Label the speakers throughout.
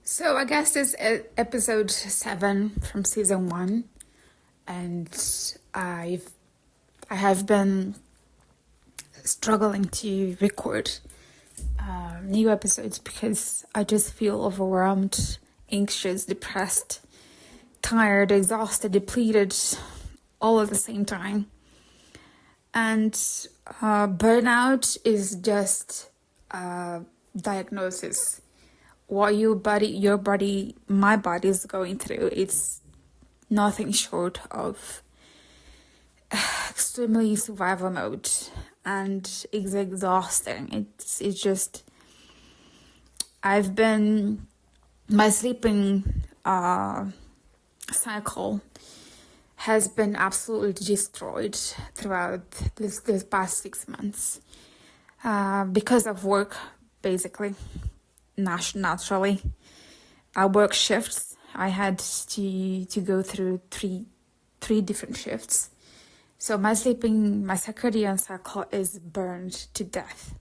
Speaker 1: So I guess this is episode 7 from season 1, and I have been struggling to record new episodes because I just feel overwhelmed, anxious, depressed, tired, exhausted, depleted, all at the same time. And burnout is just a diagnosis. What my body is going through, it's nothing short of extremely survival mode, and it's exhausting. It's just, my sleeping cycle has been absolutely destroyed throughout this past 6 months because of work, basically. Naturally, I work shifts. I had to go through three different shifts, so my circadian cycle is burned to death.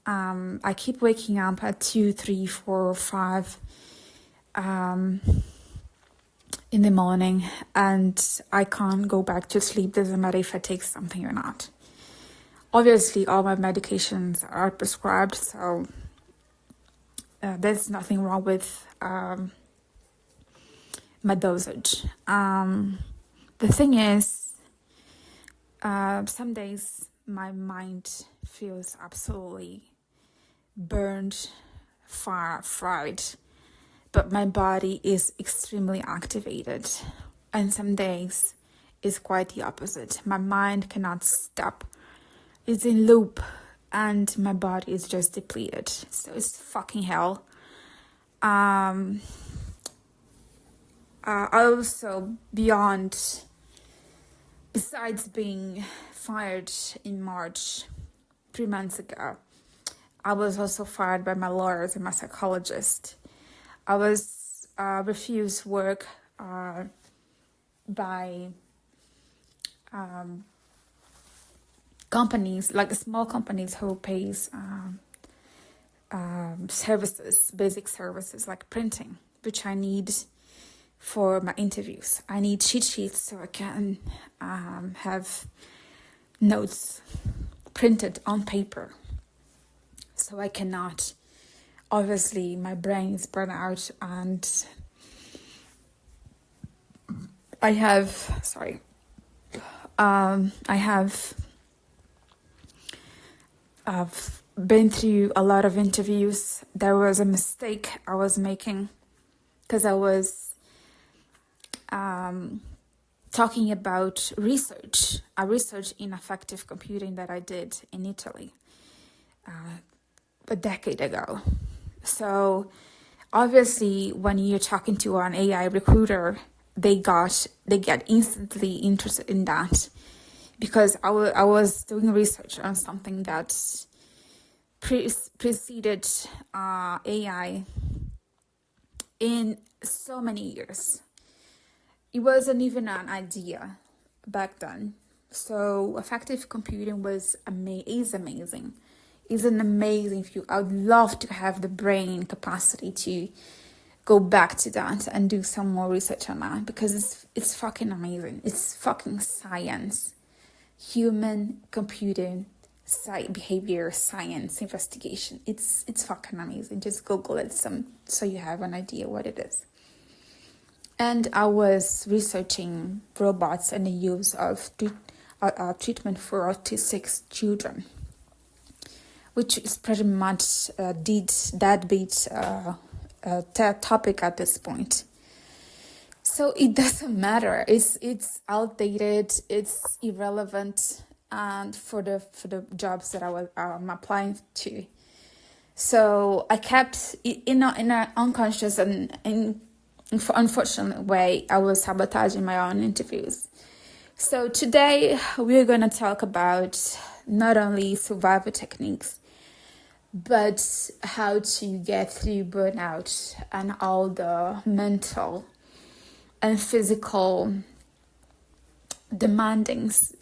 Speaker 1: I keep waking up at 2, 3, 4, 5 in the morning, and I can't go back to sleep. Doesn't matter if I take something or not. Obviously, all my medications are prescribed, so there's nothing wrong with my dosage. The thing is, some days my mind feels absolutely burned, fried, but my body is extremely activated. And some days is quite the opposite. My mind cannot stop. It's in loop. And my body is just depleted. So it's fucking hell. Also, besides being fired in March, 3 months ago, I was also fired by my lawyers and my psychologist. I was refused work by companies, like small companies who pays services, basic services like printing, which I need for my interviews. I need cheat sheets so I can have notes printed on paper. So I cannot. Obviously, my brain is burnt out, and I've been through a lot of interviews. There was a mistake I was making because I was talking about a research in affective computing that I did in Italy a decade ago. So obviously, when you're talking to an AI recruiter, they get instantly interested in that. Because I was doing research on something that preceded AI in so many years. It wasn't even an idea back then. So effective computing is amazing. It's an amazing field. I would love to have the brain capacity to go back to that and do some more research on that, because it's fucking amazing. It's fucking science. Human computing behavior science investigation. It's fucking amazing. Just Google it so you have an idea what it is. And I was researching robots and the use of treatment for autistic children, which is pretty much deadbeat topic at this point. So it doesn't matter. It's outdated. It's irrelevant, and for the jobs that I'm applying to. So I kept in an unconscious and unfortunate way, I was sabotaging my own interviews. So today we're going to talk about not only survival techniques, but how to get through burnout and all the mental and physical demandings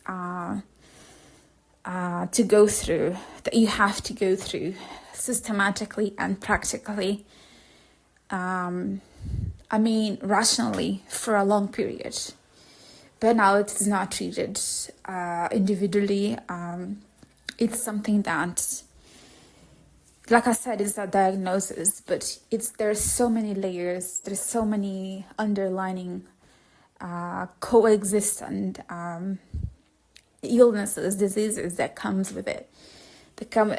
Speaker 1: to go through, that you have to go through systematically and practically rationally for a long period. Burnout is not treated individually. It's something that, like I said, it's a diagnosis, but there's so many layers, there's so many underlining coexistent illnesses, diseases that comes with it.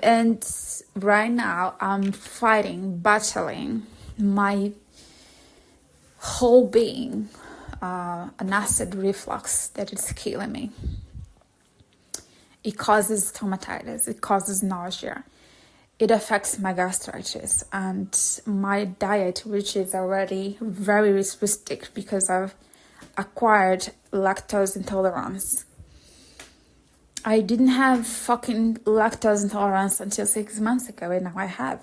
Speaker 1: And right now I'm battling my whole being, an acid reflux that is killing me. It causes stomatitis, it causes nausea, it affects my gastritis and my diet, which is already very restricted because I've acquired lactose intolerance. I didn't have fucking lactose intolerance until 6 months ago, and now I have.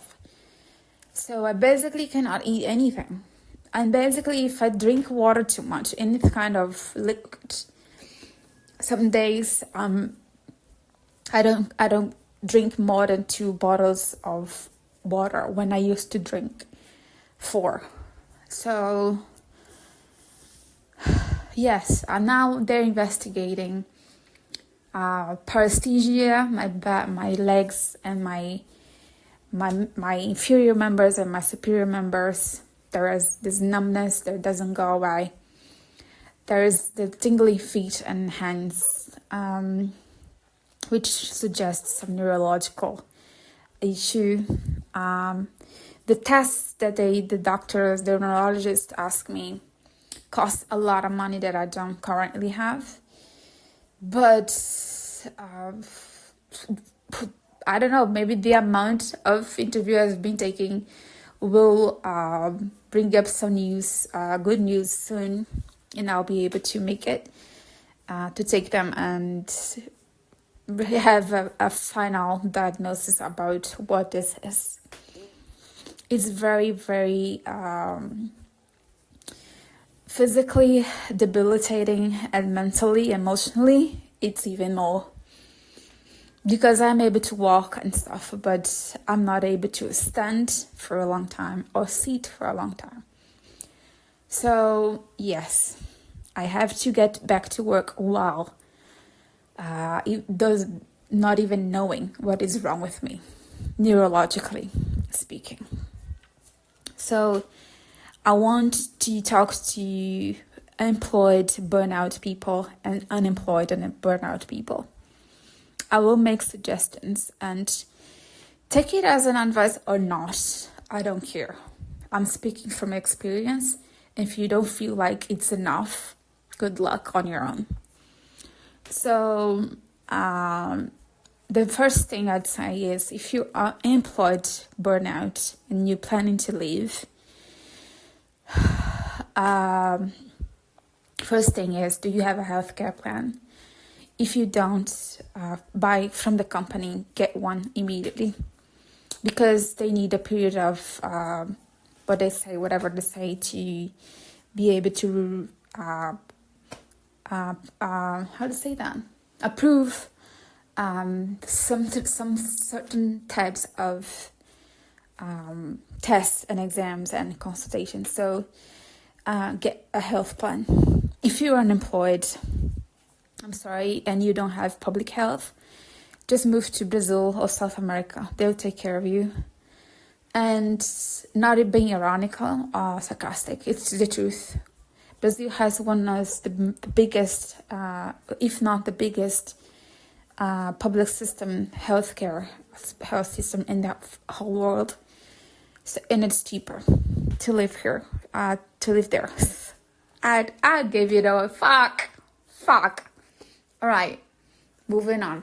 Speaker 1: So I basically cannot eat anything. And basically, if I drink water too much, any kind of liquid, some days I don't drink more than 2 bottles of water when I used to drink 4. So yes, and now they're investigating paresthesia, my legs and my inferior members and my superior members. There is this numbness that doesn't go away. There is the tingly feet and hands, which suggests some neurological issue. The tests that the doctors, the neurologists ask me cost a lot of money that I don't currently have. But I don't know, maybe the amount of interview I've been taking will bring up some news, good news soon, and I'll be able to make it, to take them and have a final diagnosis about what this is. It's very, very physically debilitating, and mentally, emotionally, it's even more. Because I'm able to walk and stuff, but I'm not able to stand for a long time or sit for a long time. So yes, I have to get back to work while it does not even knowing what is wrong with me, neurologically speaking. So I want to talk to employed burnout people and unemployed and burnout people. I will make suggestions and take it as an advice or not. I don't care. I'm speaking from experience. If you don't feel like it's enough, good luck on your own. So the first thing I'd say is, if you are employed burnout and you're planning to leave, first thing is, do you have a healthcare plan? If you don't, buy from the company, get one immediately, because they need a period of whatever they say to be able to approve some certain types of tests and exams and consultations. So get a health plan. If you're unemployed, and you don't have public health, just move to Brazil or South America. They'll take care of you. And not being ironical or sarcastic, it's the truth. Brazil has one of the biggest, if not the biggest, public system health system in the whole world. So, and it's cheaper to live here, to live there. I'd give you the fuck. All right, moving on.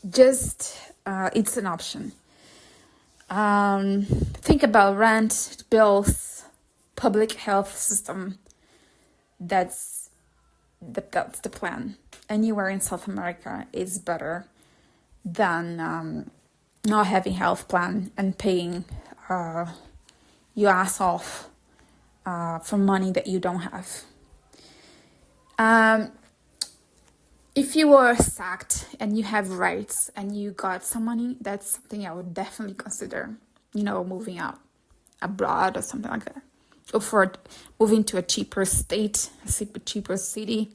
Speaker 1: It's an option. Think about rent, bills, public health system. That's the plan. Anywhere in South America is better than not having health plan and paying your ass off for money that you don't have. If you were sacked and you have rights and you got some money, that's something I would definitely consider. moving out abroad or something like that, or for moving to a cheaper state, a cheaper city.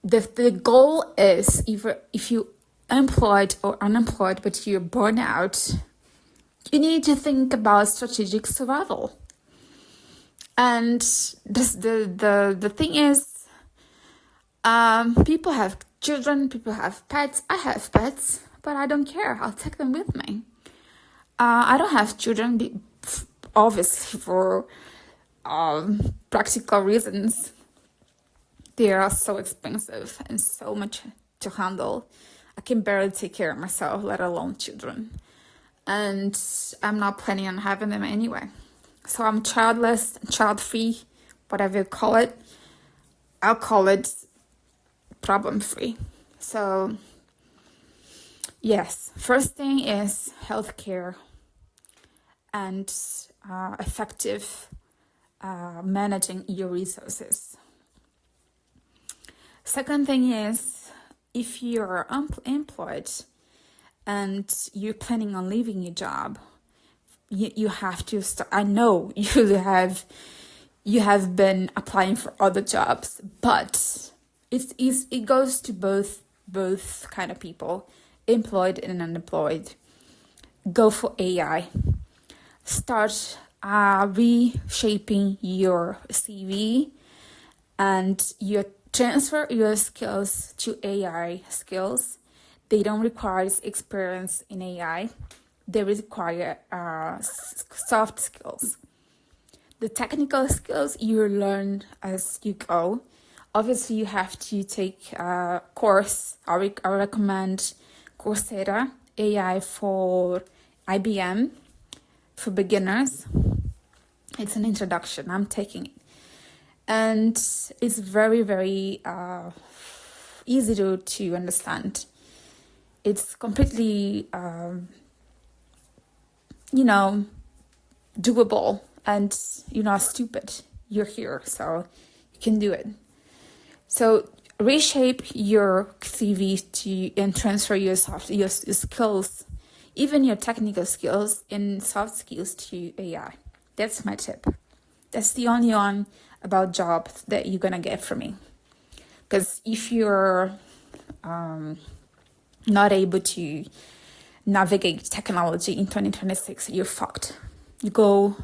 Speaker 1: The goal is, either if you employed or unemployed but you're burnt out, you need to think about strategic survival. And the thing is, people have children, people have pets. I have pets, but I don't care. I'll take them with me. I don't have children, obviously, for practical reasons. They are so expensive and so much to handle. I can barely take care of myself, let alone children. And I'm not planning on having them anyway. So I'm childless, child-free, whatever you call it. I'll call it problem-free. So, yes, first thing is healthcare and effective managing your resources. Second thing is, if you're employed and you're planning on leaving your job, you have to start. I know you have been applying for other jobs, but it goes to both kind of people, employed and unemployed. Go for AI. Start reshaping your CV, and you transfer your skills to AI skills. They don't require experience in AI. They require soft skills. The technical skills you learn as you go. Obviously, you have to take a course. I recommend Coursera, AI for IBM, for beginners. It's an introduction. I'm taking it. And it's very, very easy to understand. It's completely, doable, and you're not stupid. You're here, so you can do it. So reshape your CV and transfer your skills, even your technical skills and soft skills, to AI. That's my tip. That's the only one about jobs that you're gonna get from me. Because if you're not able to navigate technology in 2026, you're fucked. You go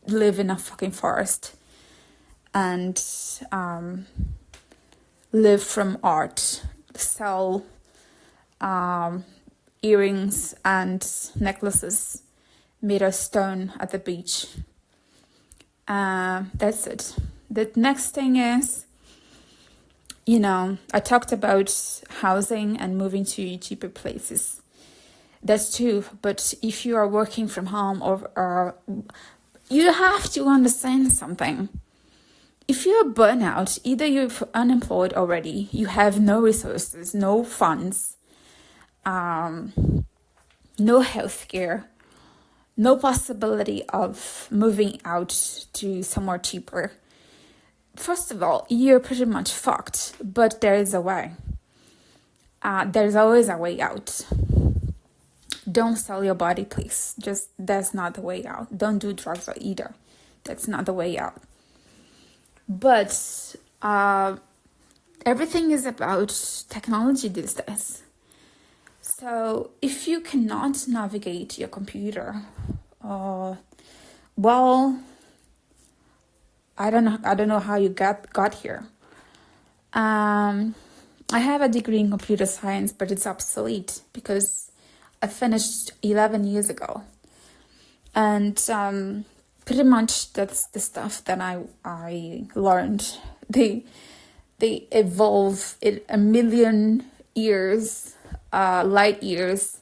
Speaker 1: live in a fucking forest and live from art, sell earrings and necklaces made of stone at the beach. That's it. The next thing is, I talked about housing and moving to cheaper places. That's true. But if you are working from home, or you have to understand something. If you're burnout, either you're unemployed already, you have no resources, no funds, no healthcare, no possibility of moving out to somewhere cheaper. First of all, you're pretty much fucked, but there is a way. There's always a way out. Don't sell your body, please. That's not the way out. Don't do drugs either. That's not the way out. But everything is about technology these days. So if you cannot navigate your computer, I don't know how you got here. I have a degree in computer science, but it's obsolete because I finished 11 years ago. And pretty much that's the stuff that I learned. They evolve in a million years, light years,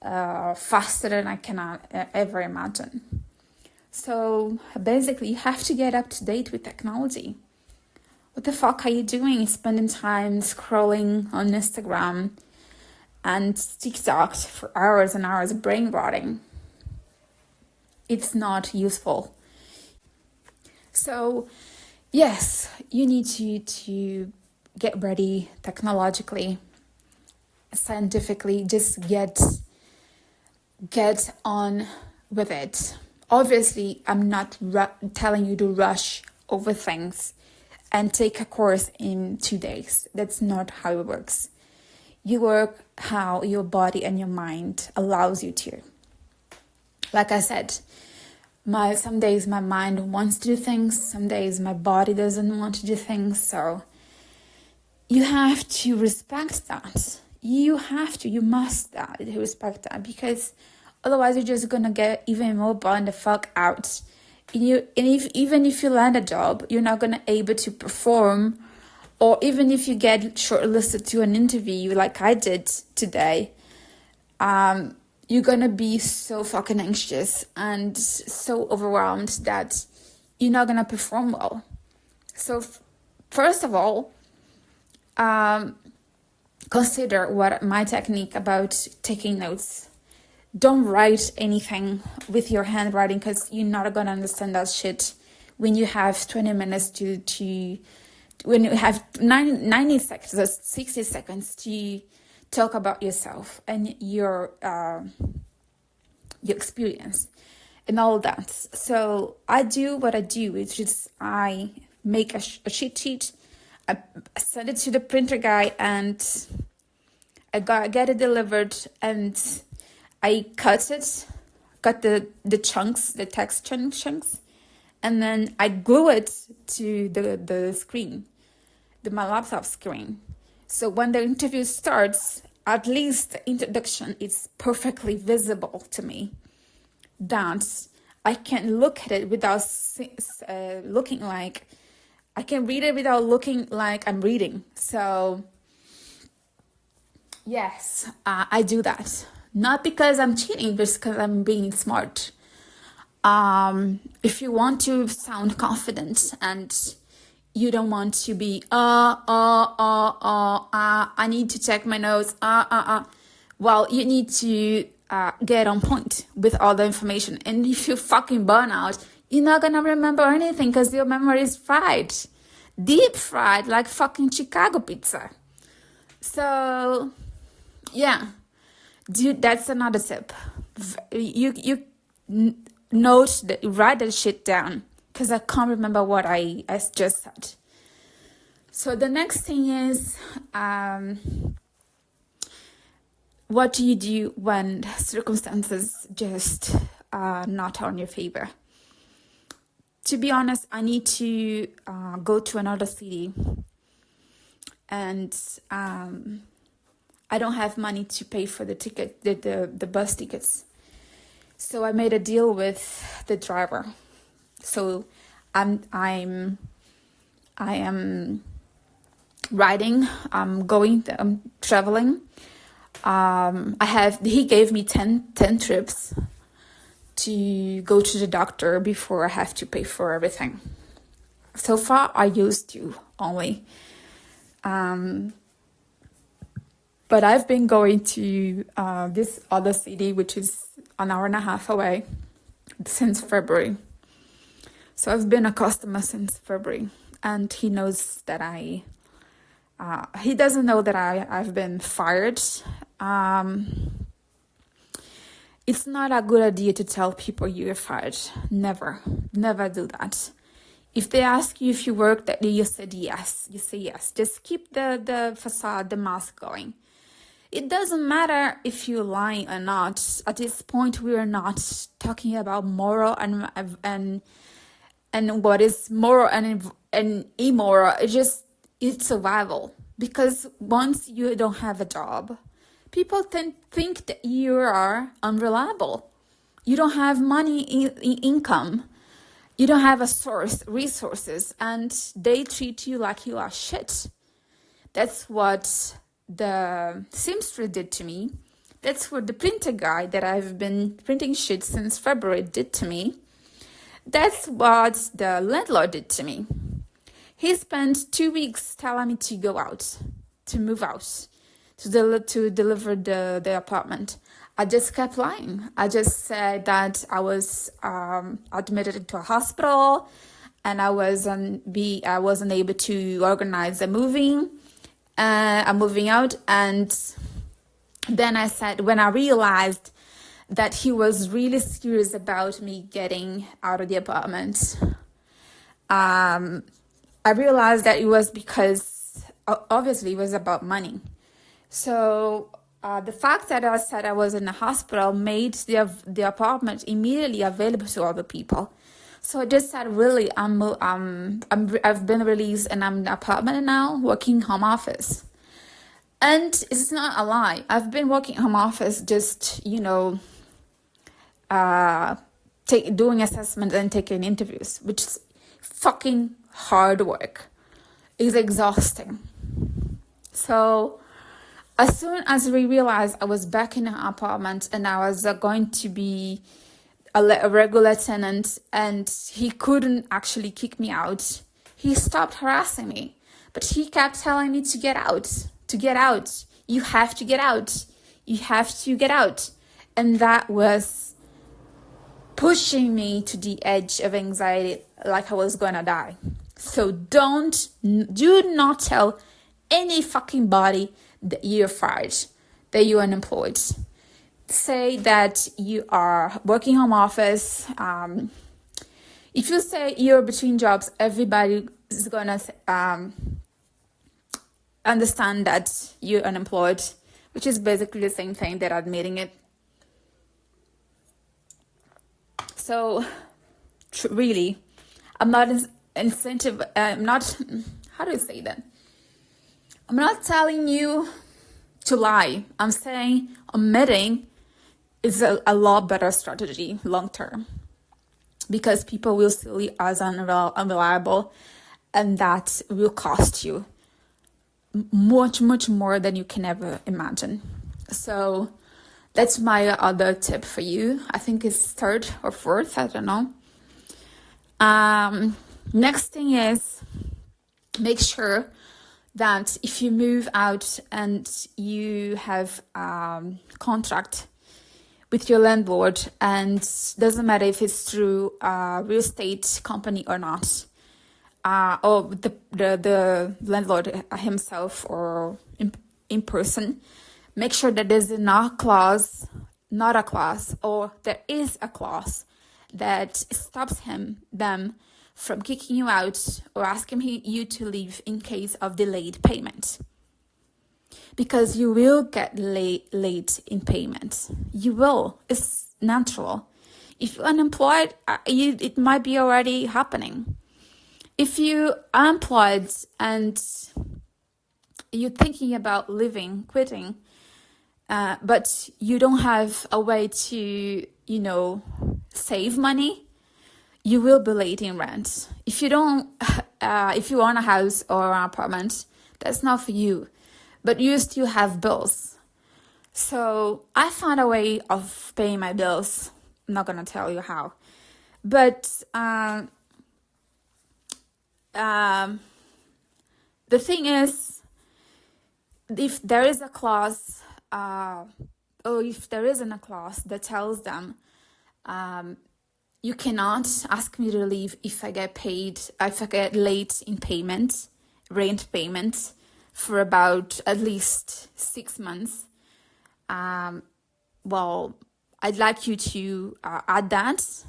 Speaker 1: faster than I cannot ever imagine. So basically, you have to get up to date with technology. What the fuck are you doing? Spending time scrolling on Instagram and TikTok for hours and hours, brain rotting. It's not useful. So, yes, you need to get ready technologically, scientifically. Just get get on with it. Obviously, I'm not telling you to rush over things and take a course in 2 days. That's not how it works. You work how your body and your mind allows you to. Like I said, some days my mind wants to do things, some days my body doesn't want to do things. So you have to respect that. You must respect that, because otherwise you're just gonna get even more burned the fuck out. Even if you land a job, you're not gonna able to perform. Or even if you get shortlisted to an interview like I did today, you're gonna be so fucking anxious and so overwhelmed that you're not gonna perform well. So first of all, consider what my technique about taking notes. Don't write anything with your handwriting, because you're not gonna understand that shit when you have 20 minutes when you have 90 seconds or 60 seconds to talk about yourself and your experience and all that. So I do what I do, which is I make a cheat sheet, I send it to the printer guy, and I get it delivered, and I cut the chunks, the text chunks, and then I glue it to the screen, my laptop screen. So when the interview starts, at least the introduction is perfectly visible to me, that I can look at it without looking like, I can read it without looking like I'm reading. So yes, I do that. Not because I'm cheating, but because I'm being smart. If you want to sound confident and you don't want to be, I need to check my notes, well, you need to get on point with all the information. And if you fucking burn out, you're not gonna remember anything, because your memory is fried. Deep fried, like fucking Chicago pizza. So, yeah. Dude, that's another tip. You note that, write that shit down, because I can't remember what I just said. So the next thing is, what do you do when circumstances just are not on your favor? To be honest, I need to go to another city, and I don't have money to pay for the ticket, the bus tickets. So I made a deal with the driver. So I am riding, I'm traveling. He gave me 10 trips to go to the doctor before I have to pay for everything. So far I used to only. But I've been going to this other city, which is an hour and a half away, since February. So I've been a customer since February, and he knows that he doesn't know that I've been fired. It's not a good idea to tell people you're fired. Never do that. If they ask you if you work, that you said yes, you say yes. Just keep the facade, the mask going. It doesn't matter if you're lying or not. At this point, we are not talking about moral and what is moral and immoral. It's survival. Because once you don't have a job, people think that you are unreliable. You don't have money, income. You don't have a source, resources, and they treat you like you are shit. That's what the seamstress did to me. That's what the printer guy that I've been printing shit since February did to me. That's what the landlord did to me. He spent 2 weeks telling me to go out, to move out, to deliver the apartment. I just kept lying. I just said that I was admitted into a hospital, and I wasn't able to organize I'm moving out. And then I said, when I realized that he was really serious about me getting out of the apartment. I realized that it was because obviously it was about money. So the fact that I said I was in the hospital made the apartment immediately available to other people. So I just said, really, I've been released and I'm in the apartment now, working home office. And it's not a lie. I've been working home office, just doing assessments and taking interviews, which is fucking hard work. It's exhausting. So as soon as we realized I was back in the apartment and I was going to be a regular tenant and he couldn't actually kick me out, he stopped harassing me. But he kept telling me to get out. You have to get out. You have to get out. And that was pushing me to the edge of anxiety, like I was gonna die. So do not tell any fucking body that you're fired, that you're unemployed. Say that you are working home office. If you say you're between jobs, everybody is gonna understand that you're unemployed, which is basically the same thing that admitting it. So really, I'm not incentive. I'm not. How do you say that? I'm not telling you to lie. I'm saying omitting is a lot better strategy long term, because people will see you as unreliable, and that will cost you much more than you can ever imagine. So that's my other tip for you. I think it's third or fourth, I don't know. Next thing is, make sure that if you move out and you have contract with your landlord, and doesn't matter if it's through a real estate company or not, or the landlord himself or in person, make sure that there's not a clause, or there is a clause that stops them from kicking you out or asking you to leave in case of delayed payment. Because you will get late in payment. You will. It's natural. If you're unemployed, it might be already happening. If you are employed and you're thinking about leaving, quitting, but you don't have a way to, save money, you will be late in rent. If you own a house or an apartment, that's not for you. But you still have bills. So I found a way of paying my bills. I'm not gonna tell you how. But the thing is, if there is a clause, or if there isn't a clause that tells them, you cannot ask me to leave if I get late in rent payment, for about at least 6 months, well, I'd like you to add that.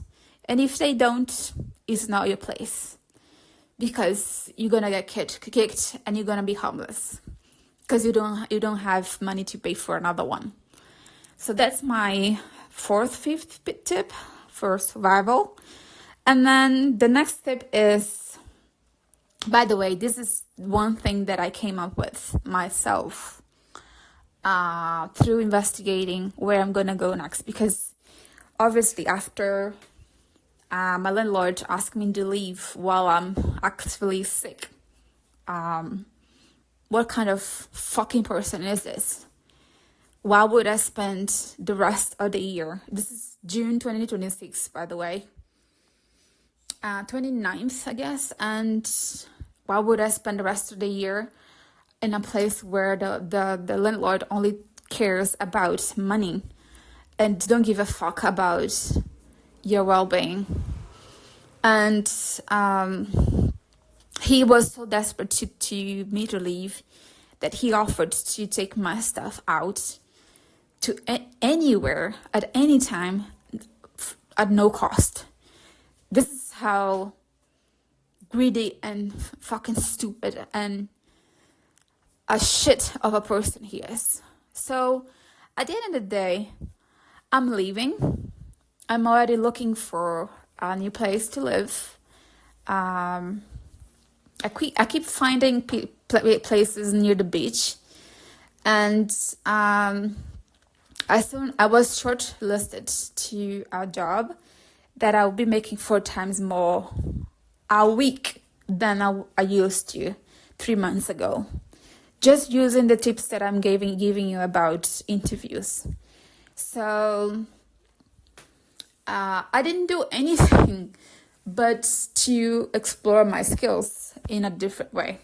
Speaker 1: And if they don't, it's not your place, because you're gonna get kicked and you're gonna be homeless because you don't have money to pay for another one. So that's my fifth tip for survival. And then the next tip is, by the way, this is one thing that I came up with myself through investigating where I'm gonna go next, because obviously after my landlord asked me to leave while I'm actively sick, what kind of fucking person is this? Why would I spend the rest of the year? This is June 2026, by the way. 29th, I guess. And why would I spend the rest of the year in a place where the landlord only cares about money and don't give a fuck about your well-being? And he was so desperate to me to leave that he offered to take my stuff out to anywhere at any time at no cost. This is how greedy and fucking stupid and a shit of a person he is. So at the end of the day, I'm leaving. I'm already looking for a new place to live. I keep finding places near the beach, and I was shortlisted to a job that I'll be making 4 times more a week than I used to 3 months ago. Just using the tips that I'm giving you about interviews. So I didn't do anything but to explore my skills in a different way.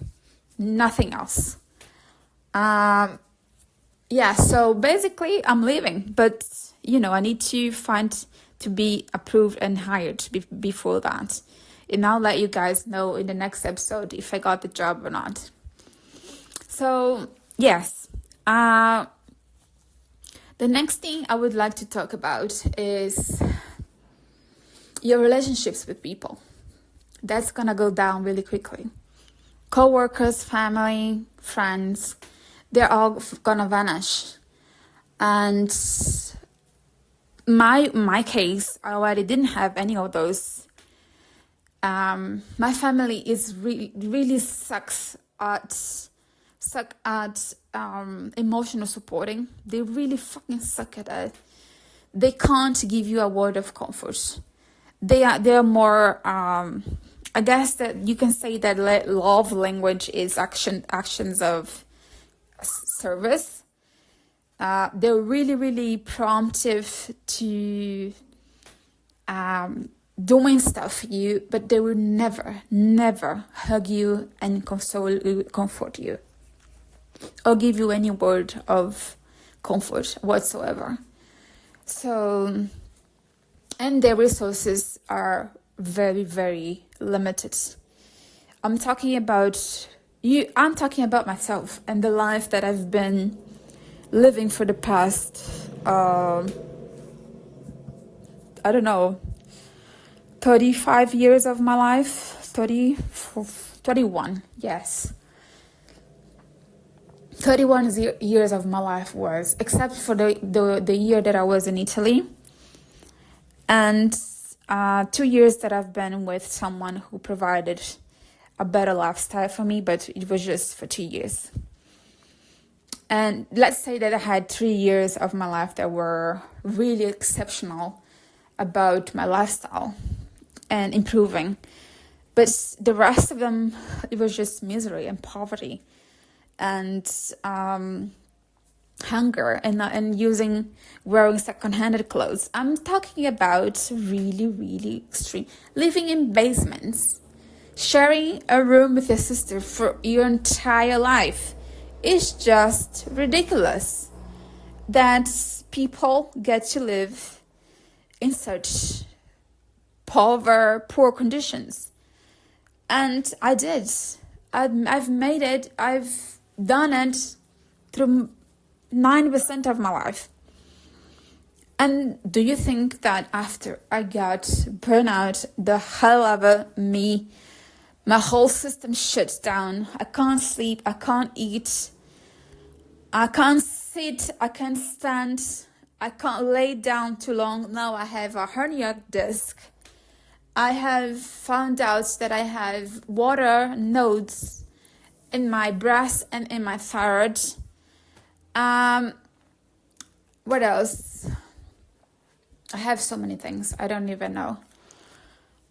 Speaker 1: Nothing else. So basically I'm leaving, but I need to be approved and hired before that. And I'll let you guys know in the next episode if I got the job or not. So, yes. The next thing I would like to talk about is your relationships with people. That's gonna go down really quickly. Co-workers, family, friends, they're all gonna vanish. And my case, I already didn't have any of those. My family is really sucks at emotional supporting. They really fucking suck at it. They can't give you a word of comfort. They are more I guess that you can say that love language is actions of service. They're really promptive to doing stuff for you, but they will never hug you and comfort you, or give you any word of comfort whatsoever. So, and their resources are very limited. I'm talking about myself and the life that I've been living for the past 35 years of my life. 31, yes. 31 years of my life was, except for the year that I was in Italy, and 2 years that I've been with someone who provided a better lifestyle for me, but it was just for 2 years. And let's say that I had 3 years of my life that were really exceptional about my lifestyle and improving. But the rest of them, it was just misery and poverty and hunger and wearing second-handed clothes. I'm talking about really extreme. Living in basements, sharing a room with your sister for your entire life. It's just ridiculous that people get to live in such poor conditions. And I did. I've made it. I've done it through 9% of my life. And do you think that after I got burnout, the hell out of me, my whole system shuts down? I can't sleep. I can't eat. I can't sit. I can't stand. I can't lay down too long. Now I have a hernia disc. I have found out that I have water nodes in my breast and in my thyroid. What else? I have so many things. I don't even know.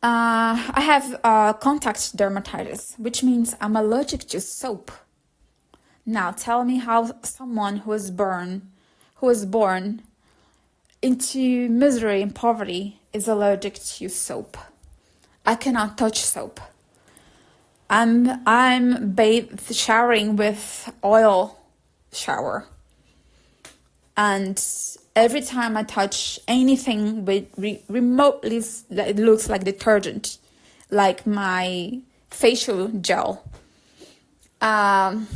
Speaker 1: I have contact dermatitis, which means I'm allergic to soap. Now tell me how someone who was born into misery and poverty is allergic to soap. I cannot touch soap. I'm showering with oil shower, and every time I touch anything with remotely it looks like detergent, like my facial gel, my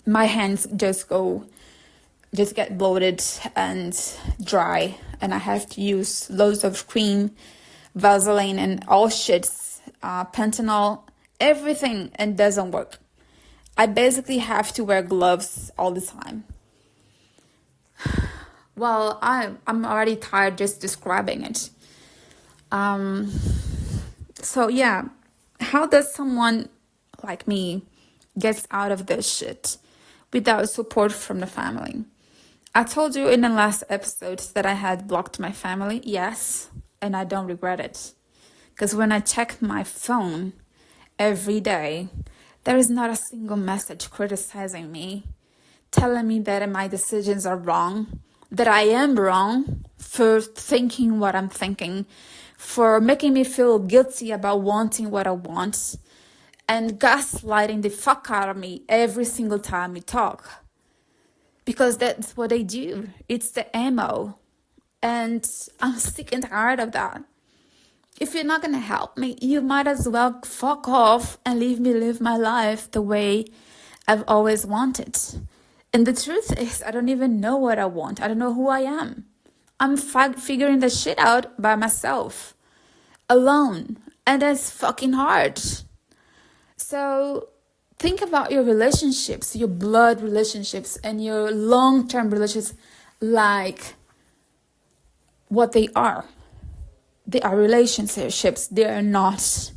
Speaker 1: hands just go just get bloated and dry, and I have to use loads of cream, Vaseline, and all shits, Panthenol, everything, and doesn't work. I basically have to wear gloves all the time. Well, I'm already tired just describing it. So yeah, how does someone like me get out of this shit without support from the family? I told you in the last episode that I had blocked my family. Yes, and I don't regret it. Because when I check my phone every day, there is not a single message criticizing me, telling me that my decisions are wrong, that I am wrong for thinking what I'm thinking, for making me feel guilty about wanting what I want, and gaslighting the fuck out of me every single time we talk. Because that's what they do. It's the ammo. And I'm sick and tired of that. If you're not going to help me, you might as well fuck off and leave me live my life the way I've always wanted. And the truth is, I don't even know what I want. I don't know who I am. I'm figuring the shit out by myself, alone. And that's fucking hard. So think about your relationships, your blood relationships, and your long-term relationships like what they are. They are relationships. They're not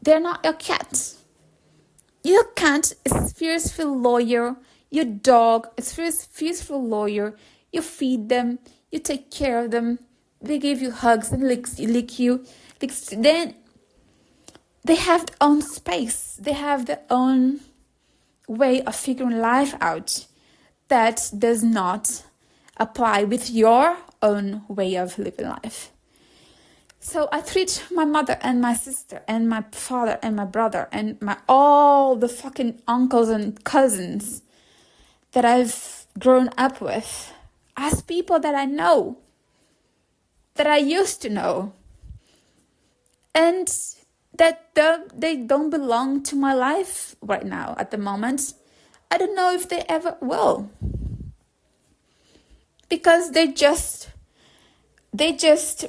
Speaker 1: your cat. Your cat is fiercely loyal. Your dog is fiercely loyal. You feed them. You take care of them. They give you hugs and lick you. Then they have their own space. They have their own way of figuring life out that does not apply with your own way of living life. So I treat my mother and my sister and my father and my brother and all the fucking uncles and cousins that I've grown up with as people that I know, that I used to know, and that they don't belong to my life right now at the moment. I don't know if they ever will, because they just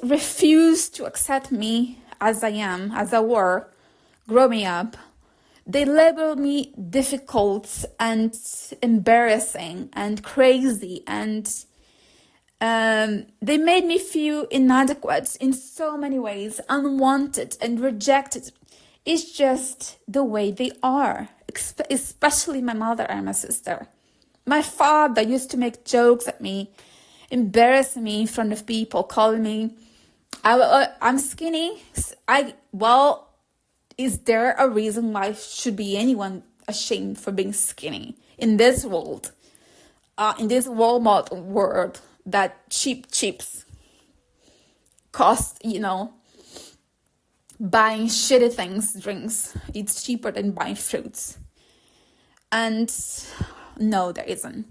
Speaker 1: refuse to accept me as I am, as I were growing up. They label me difficult and embarrassing and crazy, and they made me feel inadequate in so many ways, unwanted and rejected. It's just the way they are, especially my mother and my sister. My father used to make jokes at me, embarrassing me in front of people, calling me, I'm skinny. Is there a reason why should be anyone ashamed for being skinny in this world? In this Walmart world that cheap chips cost, buying shitty things, drinks, it's cheaper than buying fruits. And no, there isn't.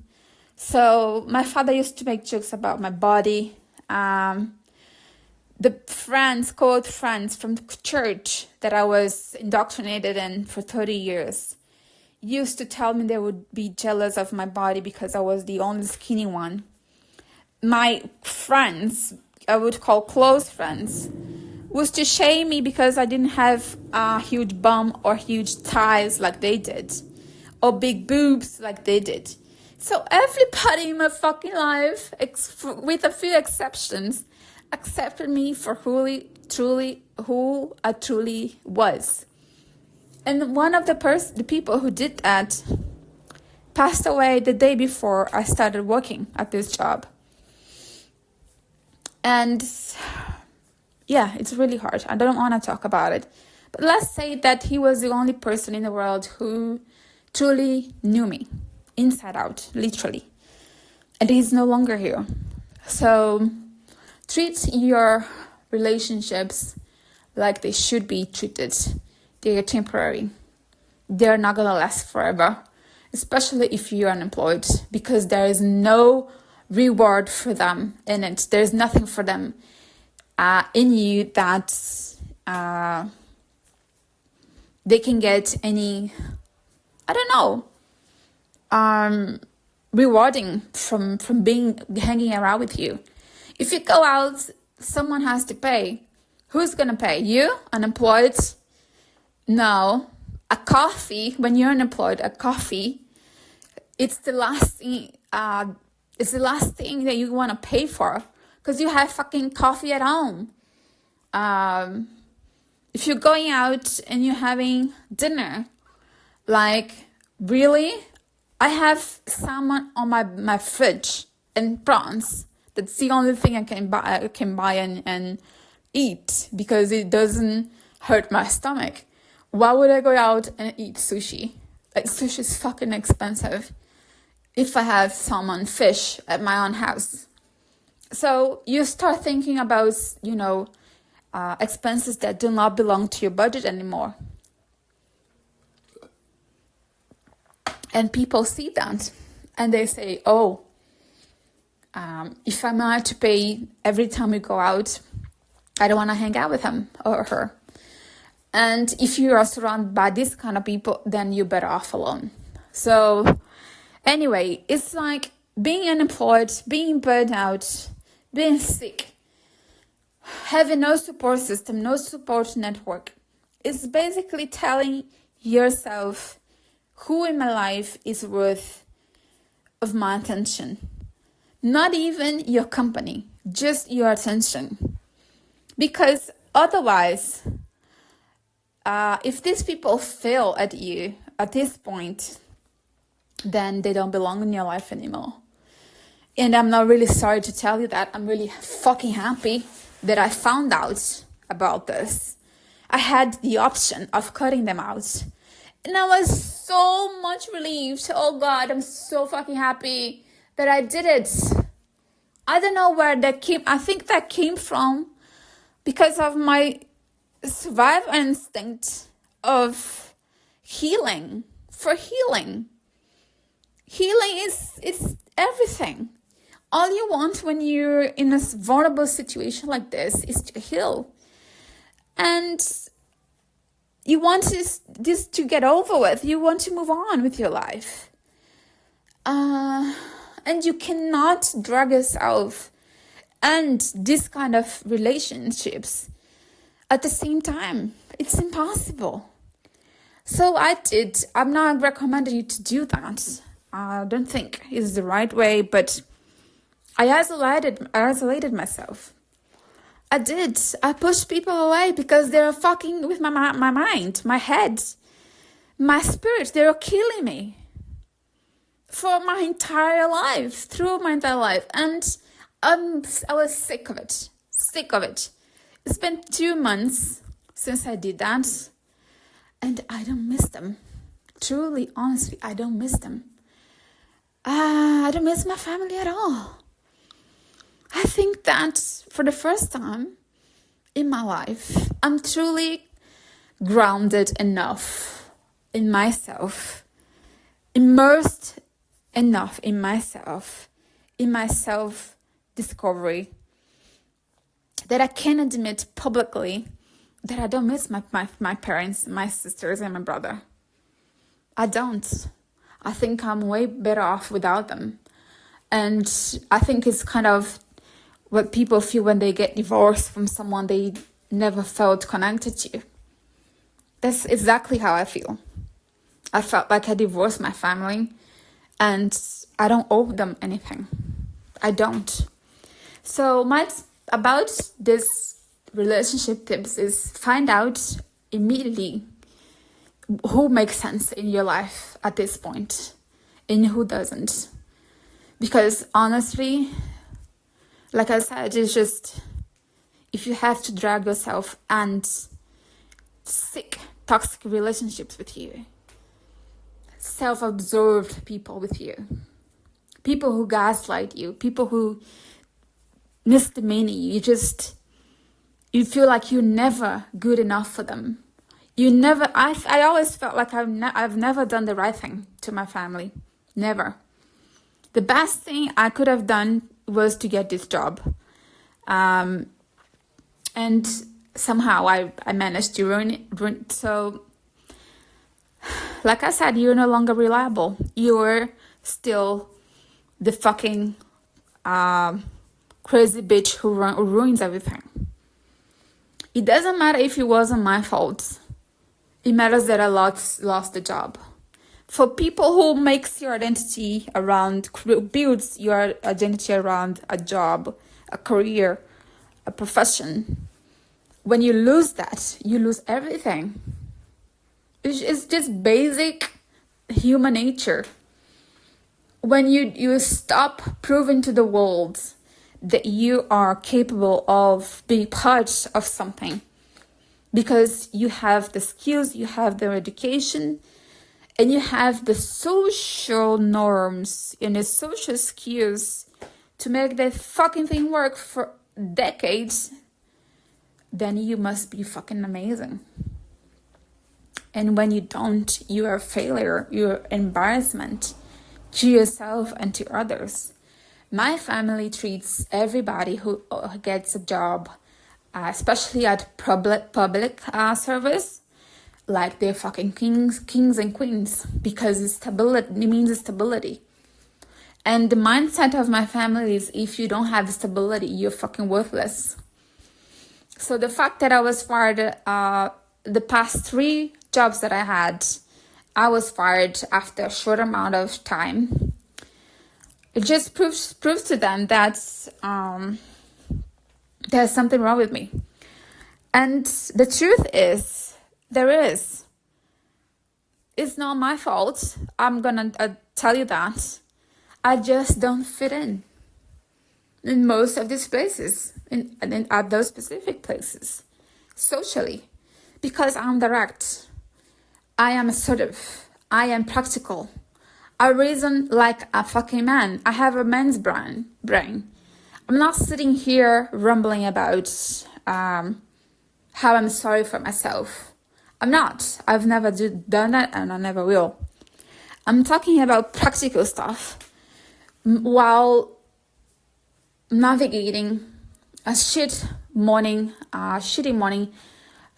Speaker 1: So my father used to make jokes about my body. The quote friends from the church that I was indoctrinated in for 30 years used to tell me they would be jealous of my body because I was the only skinny one. My friends, I would call close friends, was to shame me because I didn't have a huge bum or huge thighs like they did, or big boobs like they did. So everybody in my fucking life, with a few exceptions, accepted me for who I truly was. And one of the people who did that passed away the day before I started working at this job. And yeah, it's really hard. I don't want to talk about it. But let's say that he was the only person in the world who truly knew me, inside out, literally. And he's no longer here. So treat your relationships like they should be treated. They are temporary. They're not going to last forever, especially if you're unemployed, because there is no reward for them in it. There's nothing for them in you that they can get any, I don't know, rewarding from being hanging around with you. If you go out, someone has to pay. Who's gonna pay? You? Unemployed? No. A coffee, when you're unemployed, a coffee, it's the last thing that you want to pay for, because you have fucking coffee at home. If you're going out and you're having dinner, like, really? I have salmon on my fridge and prawns. That's the only thing I can buy and eat, because it doesn't hurt my stomach. Why would I go out and eat sushi? Like, sushi is fucking expensive if I have salmon, fish at my own house. So you start thinking about, expenses that do not belong to your budget anymore. And people see that and they say, oh, if I'm allowed to pay every time we go out, I don't want to hang out with him or her. And if you are surrounded by this kind of people, then you're better off alone. So anyway, it's like being unemployed, being burned out, being sick, having no support system, no support network. It's basically telling yourself, who in my life is worth of my attention? Not even your company, just your attention. Because otherwise, if these people fail at you at this point, then they don't belong in your life anymore. And I'm not really sorry to tell you that. I'm really fucking happy that I found out about this. I had the option of cutting them out. And I was so much relieved. Oh God, I'm so fucking happy that I did it. I don't know where that came. I think that came from because of my survival instinct of healing. For healing. Healing is everything. All you want when you're in a vulnerable situation like this is to heal. And you want this to get over with. You want to move on with your life. And you cannot drag yourself and this kind of relationships at the same time. It's impossible. So I did. I'm not recommending you to do that. I don't think it's the right way, but I isolated myself. I did. I pushed people away because they were fucking with my mind, my head, my spirit. They were killing me for my entire life, through my entire life. And I was sick of it. It's been 2 months since I did that. And I don't miss them. Truly, honestly, I don't miss them. I don't miss my family at all. I think that for the first time in my life, I'm truly grounded enough in myself, immersed enough in myself, in my self-discovery, that I can admit publicly that I don't miss my parents, my sisters, and my brother. I don't. I think I'm way better off without them. And I think it's kind of what people feel when they get divorced from someone they never felt connected to. That's exactly how I feel. I felt like I divorced my family and I don't owe them anything. I don't. So about this relationship tips is find out immediately who makes sense in your life at this point and who doesn't. Because honestly, like I said, it's just, if you have to drag yourself and sick, toxic relationships with you, self-absorbed people with you, people who gaslight you, people who misdemeanor you, you feel like you're never good enough for them. I always felt like I've never done the right thing to my family. Never. The best thing I could have done was to get this job. And somehow I managed to ruin it. So, like I said, you're no longer reliable. You're still the fucking crazy bitch who ruins everything. It doesn't matter if it wasn't my fault. It matters that I lost the job. For people who makes your identity around, builds your identity around a job, a career, a profession, when you lose that, you lose everything. It's just basic human nature. When you stop proving to the world that you are capable of being part of something because you have the skills, you have the education, and you have the social norms and the social skills to make that fucking thing work for decades, then you must be fucking amazing. And when you don't, you are a failure, you're embarrassment to yourself and to others. My family treats everybody who gets a job, especially at public service, like they're fucking kings and queens, because it means stability. And the mindset of my family is, if you don't have stability, you're fucking worthless. So the fact that I was fired, the past 3 jobs that I had, I was fired after a short amount of time. It just proves to them that there's something wrong with me. And the truth is, there is. It's not my fault. I'm gonna tell you that. I just don't fit in most of these places, at those specific places, socially, because I'm direct. I am assertive. I am practical. I reason like a fucking man. I have a man's brain. I'm not sitting here rumbling about how I'm sorry for myself. I'm not. I've never done that, and I never will. I'm talking about practical stuff while navigating a shitty morning,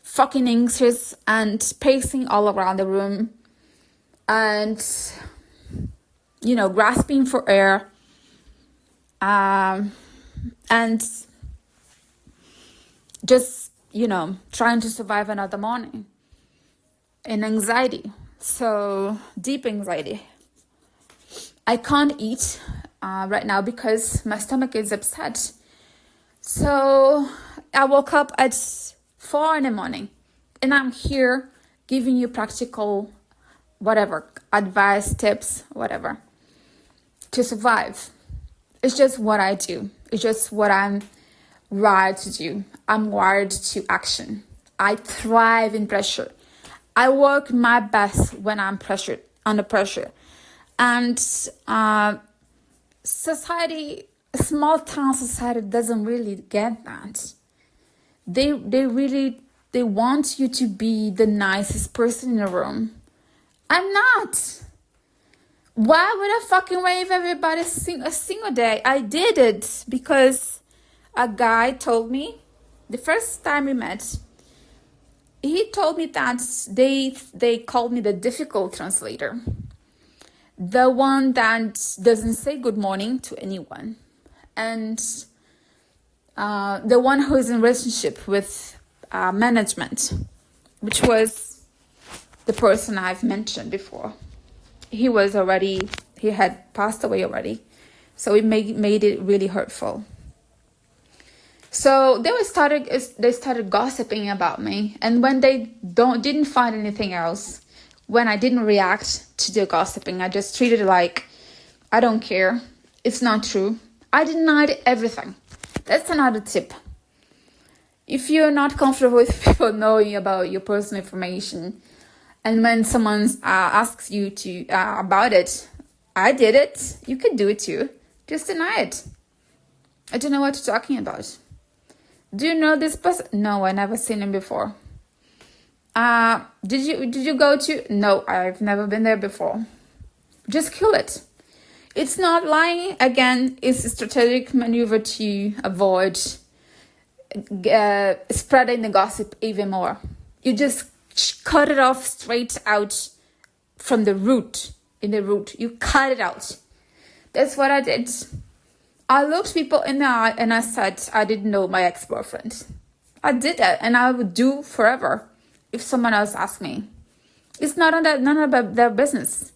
Speaker 1: fucking anxious and pacing all around the room, and grasping for air, and just trying to survive another morning in anxiety, so deep anxiety. I can't eat right now because my stomach is upset. So I woke up at 4 a.m. and I'm here giving you practical advice, tips, whatever, to survive. It's just what I do. It's just what I'm wired to do. I'm wired to action. I thrive in pressure. I work my best when I'm under pressure. And society, small town society, doesn't really get that. They want you to be the nicest person in the room. I'm not. Why would I fucking wave everybody a single day? I did it because a guy told me, the first time we met, he told me that they called me the difficult translator. The one that doesn't say good morning to anyone. And the one who is in relationship with management, which was the person I've mentioned before. He had passed away already. So it made it really hurtful. So they started gossiping about me. And when they didn't find anything else, when I didn't react to the gossiping, I just treated it like, I don't care. It's not true. I denied everything. That's another tip. If you're not comfortable with people knowing about your personal information, and when someone asks you to about it, I did it. You can do it too. Just deny it. I don't know what you're talking about. Do you know this person? No, I never seen him before. Did you go to? No, I've never been there before. Just kill it. It's not lying. Again, it's a strategic maneuver to avoid spreading the gossip even more. You just cut it off straight out from the root. In the root, you cut it out. that's what I did. I looked people in the eye and I said I didn't know my ex-boyfriend. I did that, and I would do forever if someone else asked me. It's none of their business.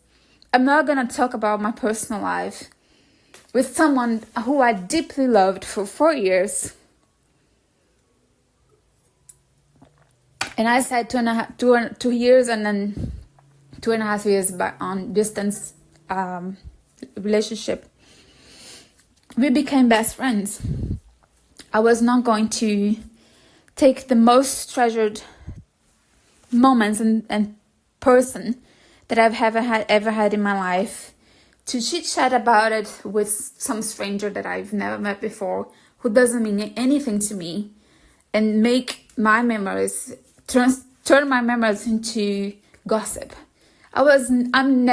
Speaker 1: I'm not gonna talk about my personal life with someone who I deeply loved for 4 years. And I said 2 years, and then 2.5 years back on distance relationship. We became best friends. I was not going to take the most treasured moments and person that I've ever had in my life to chit chat about it with some stranger that I've never met before, who doesn't mean anything to me, and make my memories turn my memories into gossip. I wasn't, and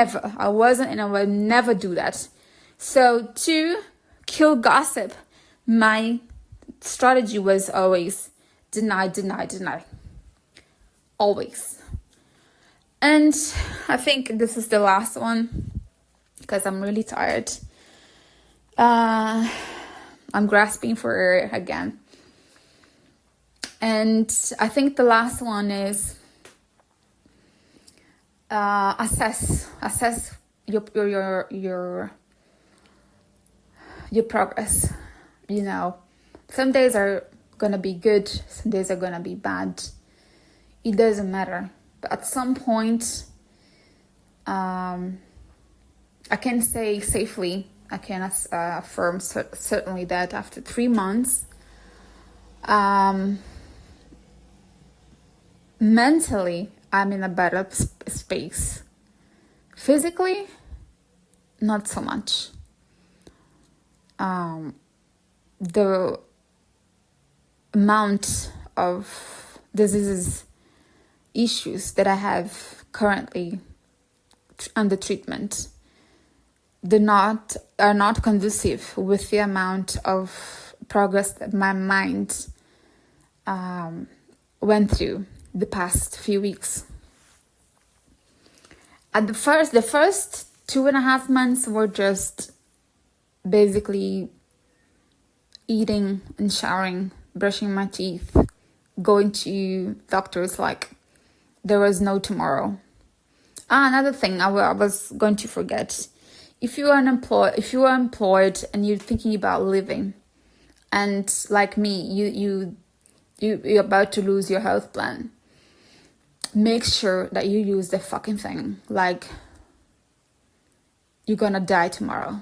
Speaker 1: I will never do that. So to kill gossip, my strategy was always deny. Always. And I think this is the last one because I'm really tired. I'm grasping for air again. And I think the last one is assess your progress. You know, some days are gonna be good, some days are gonna be bad. It doesn't matter. But at some point, I can say safely, I can affirm certainly that after 3 months, mentally, I'm in a better space. Physically, not so much. The amount of diseases, issues that I have currently under treatment are not conducive with the amount of progress that my mind went through the past few weeks. At the first 2.5 months were just basically eating and showering, brushing my teeth, going to doctors like there was no tomorrow. Another thing I was going to forget. If you are employed and you're thinking about leaving, and like me, you're about to lose your health plan, make sure that you use the fucking thing like you're gonna die tomorrow.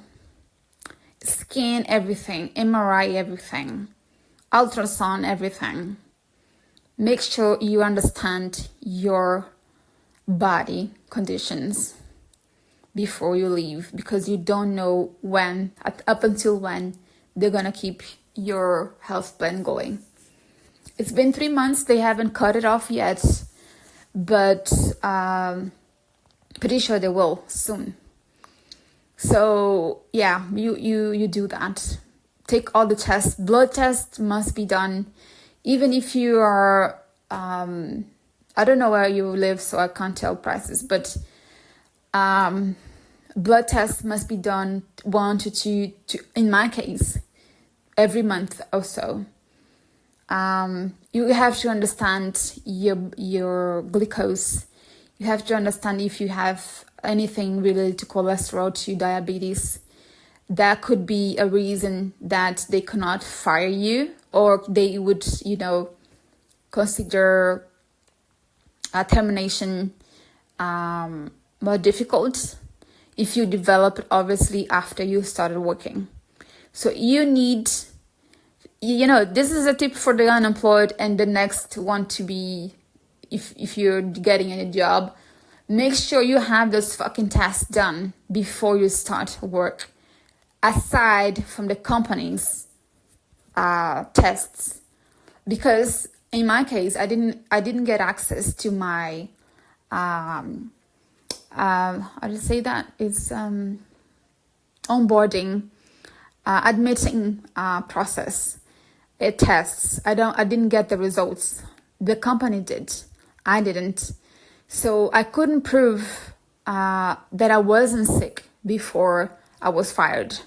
Speaker 1: Scan everything, MRI everything, ultrasound everything. Make sure you understand your body conditions before you leave, because you don't know when, up until when, they're gonna keep your health plan going. It's been 3 months, they haven't cut it off yet, but pretty sure they will soon. So yeah, you do that. Take all the tests. Blood tests must be done. Even if you are, I don't know where you live, so I can't tell prices, but blood tests must be done 1 to 2, in my case, every month or so. You have to understand your glucose. You have to understand if you have anything related to cholesterol, to diabetes. That could be a reason that they cannot fire you, or they would, consider a termination more difficult if you develop it, obviously, after you started working. So you need, this is a tip for the unemployed, and the next one to be, if you're getting a job, make sure you have those fucking tests done before you start work, aside from the company's tests. Because in my case, I didn't get access to my how to say that? It's onboarding, admitting process. It tests. I didn't get the results. The company did. I didn't. So I couldn't prove that I wasn't sick before I was fired.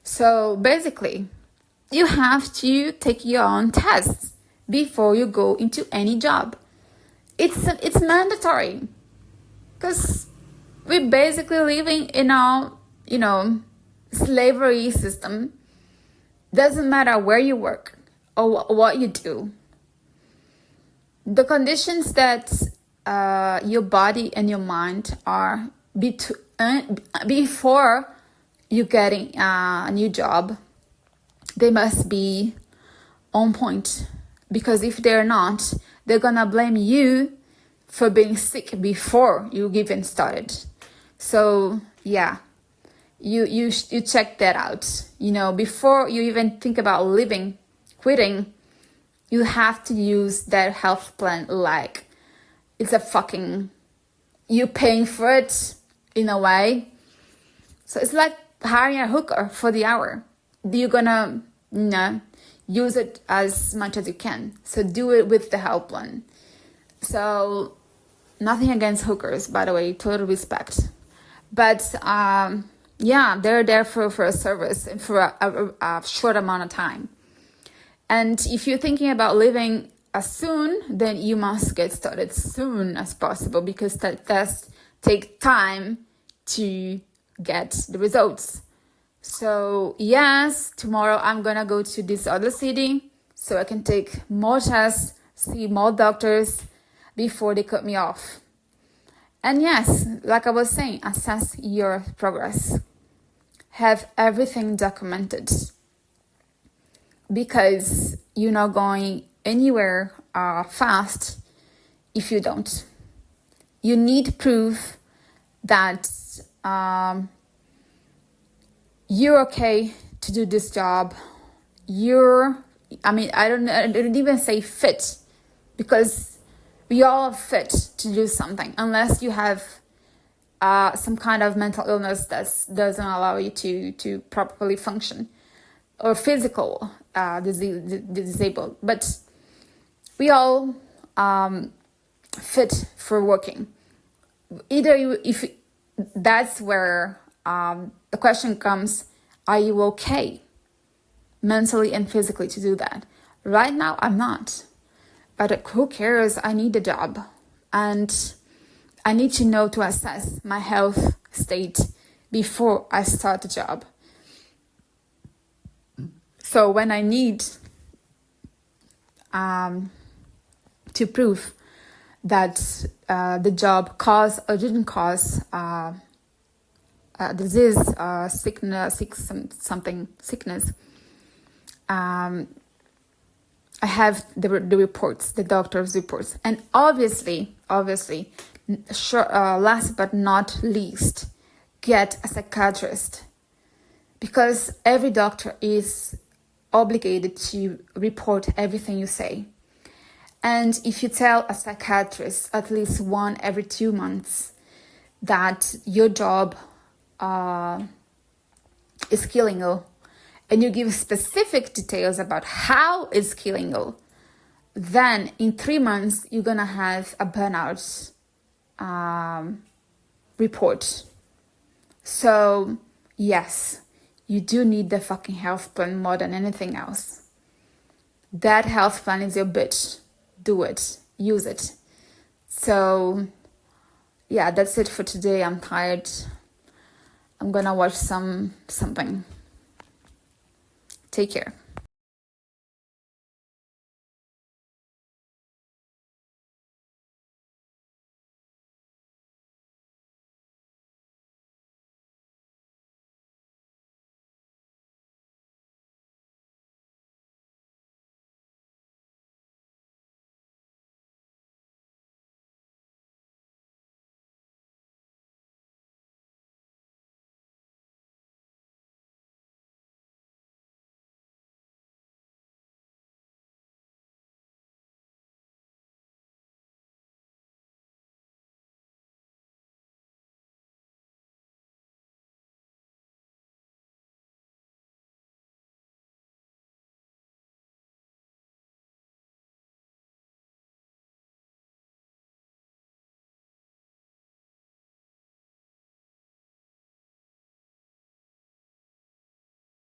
Speaker 1: So basically, you have to take your own tests before you go into any job. It's mandatory, because we're basically living in our, slavery system. Doesn't matter where you work or what you do. The conditions that your body and your mind are before you getting a new job, they must be on point. Because if they're not, they're gonna blame you for being sick before you even started. So yeah, you check that out. Before you even think about quitting, you have to use that health plan like it's you paying for it in a way. So it's like hiring a hooker for the hour. You're gonna, use it as much as you can. So do it with the health plan. So nothing against hookers, by the way, total respect. But they're there for a service and for a short amount of time. And if you're thinking about leaving soon, then you must get started soon as possible, because that tests take time to get the results. So yes, tomorrow I'm gonna go to this other city so I can take more tests, see more doctors before they cut me off. And yes, like I was saying, assess your progress. Have everything documented, because you're not going anywhere fast if you don't. You need proof that you're okay to do this job. I don't even say fit, because we all are fit to do something, unless you have some kind of mental illness that doesn't allow you to properly function, or physical disabled. But we all fit for working. If that's where the question comes, are you okay mentally and physically to do that? Right now, I'm not. But who cares? I need a job. And I need to know to assess my health state before I start the job. So when I need to prove that the job caused or didn't cause disease, sickness, I have the reports, the doctor's reports. And obviously, last but not least, get a psychiatrist, because every doctor is obligated to report everything you say. And if you tell a psychiatrist at least one every 2 months that your job is killing you, and you give specific details about how it's killing you, then in 3 months, you're going to have a burnout report. So, yes, you do need the fucking health plan more than anything else. That health plan is your bitch. Do it. Use it. So, yeah, that's it for today. I'm tired. I'm going to watch something. Take care.